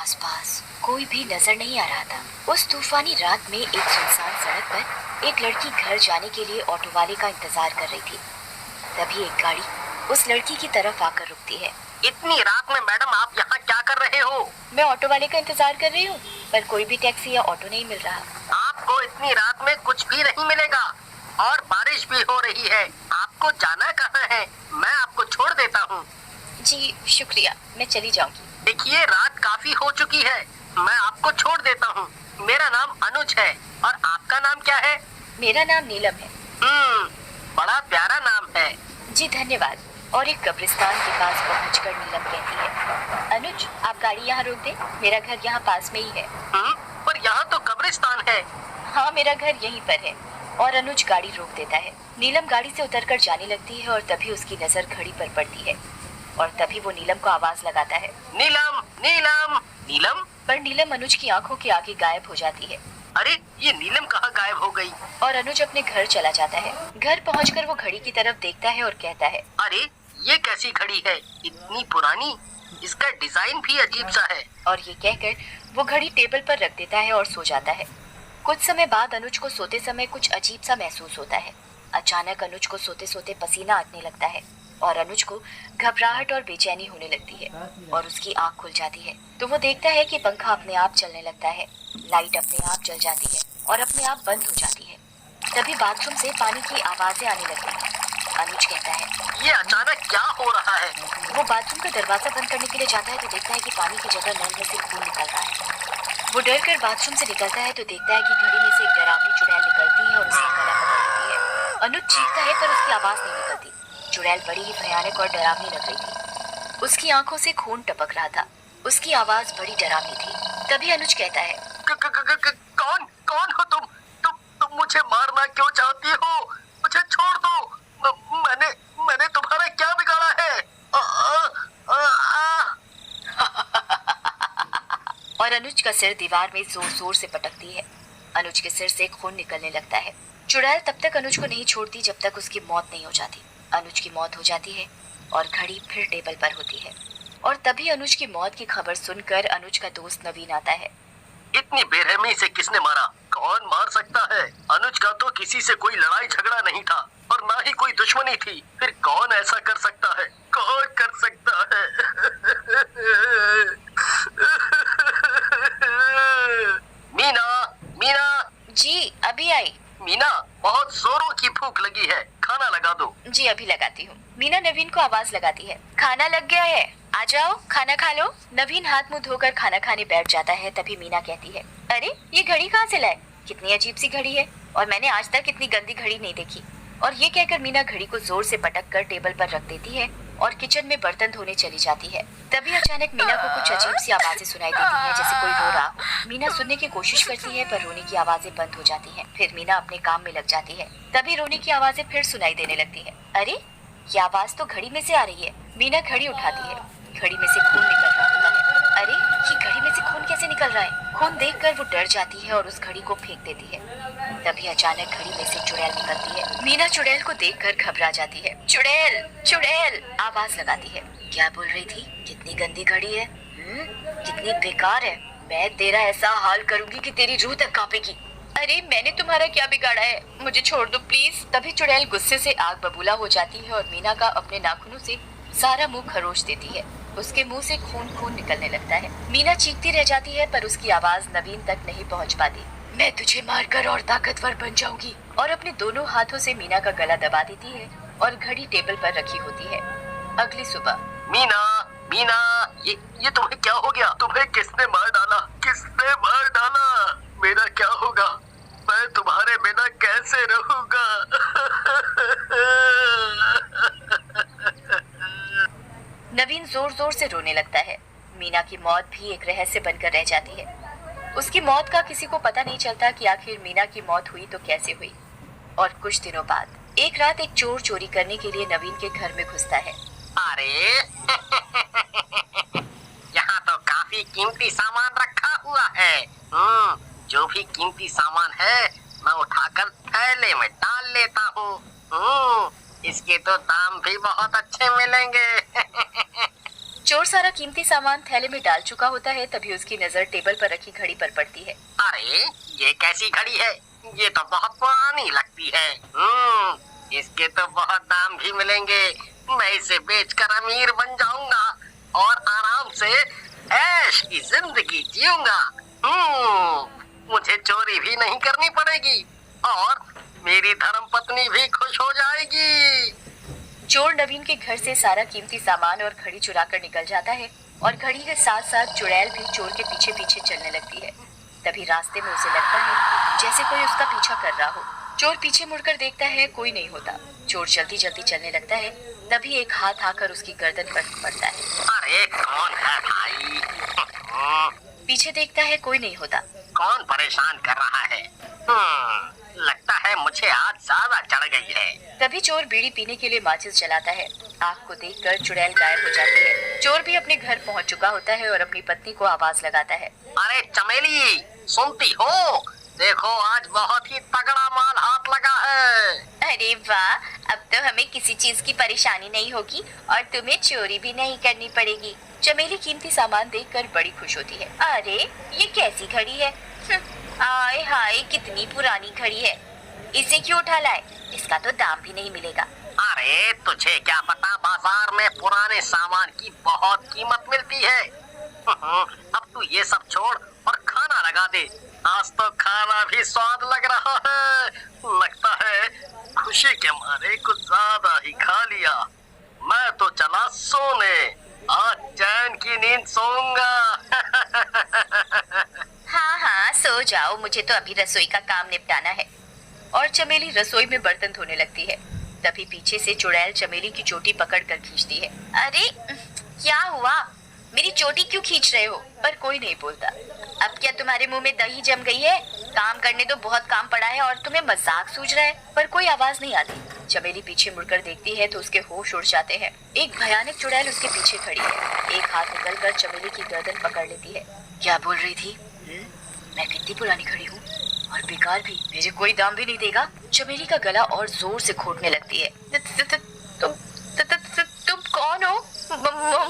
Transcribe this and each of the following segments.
आसपास कोई भी नजर नहीं आ रहा था। उस तूफानी रात में एक सुनसान सड़क पर एक लड़की घर जाने के लिए ऑटो वाले का इंतजार कर रही थी। तभी एक गाड़ी उस लड़की की तरफ आकर रुकती है। इतनी रात में मैडम आप यहाँ क्या कर रहे हो? मैं ऑटो वाले का इंतजार कर रही हूँ, पर कोई भी टैक्सी या ऑटो नहीं मिल रहा। आपको इतनी रात में कुछ भी नहीं मिलेगा और बारिश भी हो रही है। आपको जाना कहाँ है? मैं आपको छोड़ देता हूँ। जी शुक्रिया, मैं चली जाऊंगी। देखिए रात काफी हो चुकी है, मैं आपको छोड़ देता हूँ। मेरा नाम अनुज है और आपका नाम क्या है? मेरा नाम नीलम है। बड़ा प्यारा नाम है। जी धन्यवाद। और एक कब्रिस्तान के पास पहुंचकर नीलम कहती है, अनुज आप गाड़ी यहाँ रोक दे, मेरा घर यहाँ पास में ही है। पर यहाँ तो कब्रिस्तान है। हाँ मेरा घर यहीं पर है। और अनुज गाड़ी रोक देता है। नीलम गाड़ी से उतरकर जाने लगती है और तभी उसकी नजर घड़ी पर पड़ती है और तभी वो नीलम को आवाज लगाता है, नीलम नीलम नीलम। पर नीलम अनुज की आंखों के आगे गायब हो जाती है। अरे ये नीलम कहाँ गायब हो गई? और अनुज अपने घर चला जाता है। घर पहुंचकर वो घड़ी की तरफ देखता है और कहता है, अरे ये कैसी घड़ी है, इतनी पुरानी, इसका डिजाइन भी अजीब सा है। और ये कहकर वो घड़ी टेबल पर रख देता है और सो जाता है। कुछ समय बाद अनुज को सोते समय कुछ अजीब सा महसूस होता है। अचानक अनुज को सोते सोते पसीना आने लगता है और अनुज को घबराहट और बेचैनी होने लगती है और उसकी आंख खुल जाती है तो वो देखता है कि पंखा अपने आप चलने लगता है, लाइट अपने आप जल जाती है और अपने आप बंद हो जाती है। तभी बाथरूम से पानी की आवाजें आने लगती हैं। अनुज कहता है, ये अचानक क्या हो रहा है? वो बाथरूम का दरवाजा बंद करने के लिए जाता है तो देखता है कि पानी की जगह नल में से खून निकल रहा है। वो डर कर बाथरूम से निकलता है तो देखता है कि घड़ी में से एक डरावनी चुड़ैल निकलती है और उसका गला पकड़ लेती है। अनुज चीखता है पर उसकी आवाज नहीं निकलती। चुड़ैल बड़ी ही भयानक और डरावनी लग रही थी। उसकी आंखों से खून टपक रहा था। उसकी आवाज बड़ी डरावनी थी। तभी अनुज कहता है, कौन कौन हो तुम मुझे मारना क्यों चाहती हो? मुझे छोड़ दो। मैंने तुम्हारा क्या बिगाड़ा है? और अनुज का सिर दीवार में जोर जोर से पटकती है। अनुज के सिर से खून निकलने लगता है। चुड़ैल तब तक अनुज को नहीं छोड़ती जब तक उसकी मौत नहीं हो जाती। अनुज की मौत हो जाती है और घड़ी फिर टेबल पर होती है और तभी अनुज की मौत की खबर सुनकर अनुज का दोस्त नवीन आता है। इतनी बेरहमी से किसने मारा? कौन मार सकता है? अनुज का तो किसी से कोई लड़ाई झगड़ा नहीं था और ना ही कोई दुश्मनी थी। फिर कौन ऐसा कर सकता है? कौन कर सकता है? मीना जी अभी आई। मीना बहुत जोरों की भूख लगी है, खाना लगा दो। जी अभी लगाती हूँ। मीना नवीन को आवाज लगाती है, खाना लग गया है, आ जाओ खाना खा लो। नवीन हाथ मुंह धोकर खाना खाने बैठ जाता है। तभी मीना कहती है, अरे ये घड़ी कहाँ से लाए? कितनी अजीब सी घड़ी है और मैंने आज तक इतनी गंदी घड़ी नहीं देखी। और ये कहकर मीना घड़ी को जोर से पटक कर टेबल पर रख देती है और किचन में बर्तन धोने चली जाती है। तभी अचानक मीना को कुछ अजीब सी आवाजें सुनाई देती हैं, जैसे कोई रो रहा हो। मीना सुनने की कोशिश करती है पर रोने की आवाजें बंद हो जाती हैं। फिर मीना अपने काम में लग जाती है। तभी रोने की आवाजें फिर सुनाई देने लगती है। अरे ये आवाज तो घड़ी में से आ रही है। मीना घड़ी उठाती है। घड़ी में से खून निकल रहा होता है। अरे ये घड़ी में से खून कैसे निकल रहा है? खून देखकर वो डर जाती है और उस घड़ी को फेंक देती है। तभी अचानक घड़ी में से चुड़ैल निकलती है। मीना चुड़ैल को देखकर घबरा जाती है। चुड़ैल चुड़ैल आवाज लगाती है। क्या बोल रही थी? कितनी गंदी घड़ी है, कितनी बेकार है। मैं तेरा ऐसा हाल करूंगी कि तेरी रूह तक कांपेगी। अरे मैंने तुम्हारा क्या बिगाड़ा है? मुझे छोड़ दो प्लीज। तभी चुड़ैल गुस्से से आग बबूला हो जाती है और मीना का अपने नाखूनों से सारा मुंह खरोच देती है। उसके मुंह से खून खून निकलने लगता है। मीना चीखती रह जाती है पर उसकी आवाज नवीन तक नहीं पहुंच पाती। मैं तुझे मारकर और ताकतवर बन जाऊंगी। और अपने दोनों हाथों से मीना का गला दबा देती है और घड़ी टेबल पर रखी होती है। अगली सुबह, मीना ये तुम्हें क्या हो गया? तुम्हें किसने मार डाला? किसने मार डाला? मेरा क्या होगा? मैं तुम्हारे बिना कैसे रहूंगा? नवीन जोर जोर से रोने लगता है। मीना की मौत भी एक रहस्य बनकर रह जाती है। उसकी मौत का किसी को पता नहीं चलता कि आखिर मीना की मौत हुई तो कैसे हुई। और कुछ दिनों बाद एक रात एक चोर चोरी करने के लिए नवीन के घर में घुसता है। अरे यहाँ तो काफी कीमती सामान रखा हुआ है। जो भी कीमती सामान है मैं उठाकर थैले में डाल लेता हूँ। इसके तो दाम भी बहुत अच्छे मिलेंगे। चोर सारा कीमती सामान थैले में डाल चुका होता है, तभी उसकी नजर टेबल पर रखी घड़ी पर पड़ती है। अरे ये कैसी घड़ी है? ये तो बहुत पुरानी लगती है। इसके तो बहुत दाम भी मिलेंगे। मैं इसे बेचकर अमीर बन जाऊंगा और आराम से ऐश की जिंदगी जीऊंगा। मुझे चोरी भी नहीं करनी पड़ेगी और मेरी धर्मपत्नी भी खुश हो जाएगी। चोर नवीन के घर से सारा कीमती सामान और घड़ी चुरा कर निकल जाता है और घड़ी के साथ साथ चुड़ैल भी चोर के पीछे पीछे चलने लगती है। तभी रास्ते में उसे लगता है जैसे कोई उसका पीछा कर रहा हो। चोर पीछे मुड़कर देखता है, कोई नहीं होता। चोर जल्दी जल्दी चलने लगता है, तभी एक हाथ आकर उसकी गर्दन पर पड़ता है। अरे कौन है भाई? पीछे देखता है, कोई नहीं होता। कौन परेशान कर रहा है? लगता है मुझे आज ज्यादा चढ़ गई है। तभी चोर बीड़ी पीने के लिए माचिस जलाता है। आग को देखकर चुड़ैल गायब हो जाती है। चोर भी अपने घर पहुंच चुका होता है और अपनी पत्नी को आवाज लगाता है। अरे चमेली, सुनती हो? देखो आज बहुत ही तगड़ा माल हाथ लगा है। अरे वाह, अब तो हमें किसी चीज की परेशानी नहीं होगी और तुम्हें चोरी भी नहीं करनी पड़ेगी। चमेली कीमती सामान देखकर बड़ी खुश होती है। अरे ये कैसी घड़ी है? आय हाय, कितनी पुरानी घड़ी है। इसे क्यों उठा लाए? इसका तो दाम भी नहीं मिलेगा। अरे तुझे क्या पता, बाजार में पुराने सामान की बहुत कीमत मिलती है। अब तू ये सब छोड़ और खाना लगा दे। आज तो खाना भी स्वाद लग रहा है। लगता है खुशी के मारे कुछ ज्यादा ही खा लिया। मैं तो चला सोने, आज चैन की नींद सोऊंगा। हाँ हाँ, सो जाओ, मुझे तो अभी रसोई का काम निपटाना है। और चमेली रसोई में बर्तन धोने लगती है। तभी पीछे से चुड़ैल चमेली की चोटी पकड़कर खींचती है। अरे क्या हुआ? मेरी चोटी क्यों खींच रहे हो? पर कोई नहीं बोलता। अब क्या तुम्हारे मुंह में दही जम गई है? काम करने तो बहुत काम पड़ा है और तुम्हें मजाक सूझ रहा है। पर कोई आवाज नहीं आती। चमेली पीछे मुड़कर देखती है तो उसके होश उड़ जाते हैं। एक भयानक चुड़ैल उसके पीछे खड़ी है। एक हाथ निकलकर चमेली की गर्दन पकड़ लेती है। क्या बोल रही थी? मैं कितनी पुरानी खड़ी हूँ और बेकार भी, मुझे कोई दाम भी नहीं देगा। चमेली का गला और जोर से घोटने लगती है। तुम कौन हो?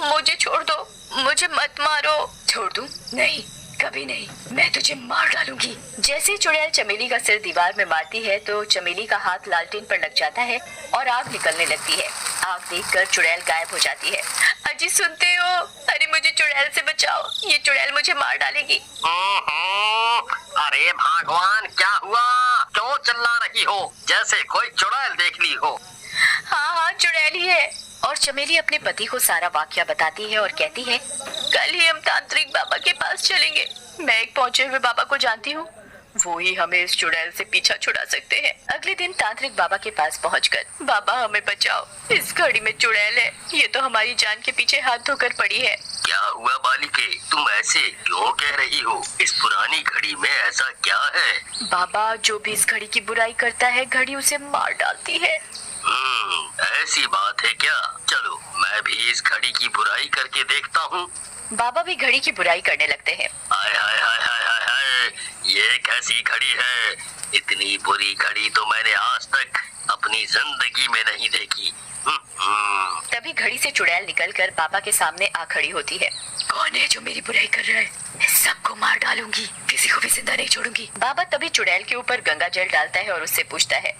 मुझे छोड़ दो, मुझे मत मारो। छोड़ दूं? नहीं, कभी नहीं, मैं तुझे मार डालूंगी। जैसे चुड़ैल चमेली का सिर दीवार में मारती है तो चमेली का हाथ लालटेन पर लग जाता है और आग निकलने लगती है। आग देखकर चुड़ैल गायब हो जाती है। अजी सुनते हो? अरे मुझे चुड़ैल से बचाओ, ये चुड़ैल मुझे मार डालेगी। अरे भगवान, क्या हुआ? क्यों चिल्ला रही हो जैसे कोई चुड़ैल देख ली हो? हाँ हाँ, चुड़ैल ही है। और चमेली अपने पति को सारा वाकया बताती है और कहती है, कल ही हम तांत्रिक बाबा के पास चलेंगे। मैं एक पहुंचे हुए बाबा को जानती हूँ, वो ही हमें इस चुड़ैल से पीछा छुड़ा सकते हैं। अगले दिन तांत्रिक बाबा के पास पहुंचकर, बाबा हमें बचाओ, इस घड़ी में चुड़ैल है, ये तो हमारी जान के पीछे हाथ धोकर पड़ी है। क्या हुआ बालिके, तुम ऐसे क्यों कह रही हो? इस पुरानी घड़ी में ऐसा क्या है? बाबा, जो भी इस घड़ी की बुराई करता है, घड़ी उसे मार डालती है। ऐसी बात है क्या? चलो मैं भी इस घड़ी की बुराई करके देखता हूँ। बाबा भी घड़ी की बुराई करने लगते हैं। हाय हाय हाय हाय हाय हाय, ये कैसी घड़ी है? इतनी बुरी घड़ी तो मैंने आज तक अपनी जिंदगी में नहीं देखी। तभी घड़ी से चुड़ैल निकलकर बाबा के सामने आ खड़ी होती है। कौन है जो मेरी बुराई कर रहा है? मैं सबको मार डालूंगी, किसी को भी जिंदा नहीं छोड़ूंगी। बाबा तभी चुड़ैल के ऊपर गंगा जल डालता है और उससे पूछता है,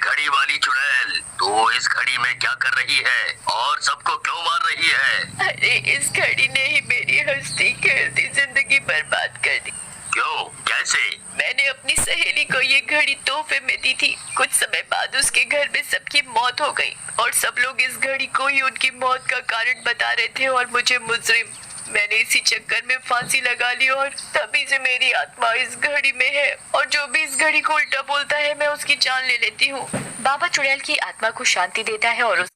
घड़ी वाली चुड़ैल, तो इस घड़ी में क्या कर रही है और सबको क्यों मार रही है? अरे इस घड़ी ने ही मेरी हंसती खेलती जिंदगी बर्बाद कर दी। क्यों? कैसे? मैंने अपनी सहेली को ये घड़ी तोहफे में दी थी। कुछ समय बाद उसके घर में सबकी मौत हो गई और सब लोग इस घड़ी को ही उनकी मौत का कारण बता रहे थे और मुझे मुजरिम। मैंने इसी चक्कर में फांसी लगा ली और तभी से मेरी आत्मा इस घड़ी में है और जो भी इस घड़ी को उल्टा बोलता है मैं उसकी जान ले लेती हूँ। बाबा चुड़ैल की आत्मा को शांति देता है और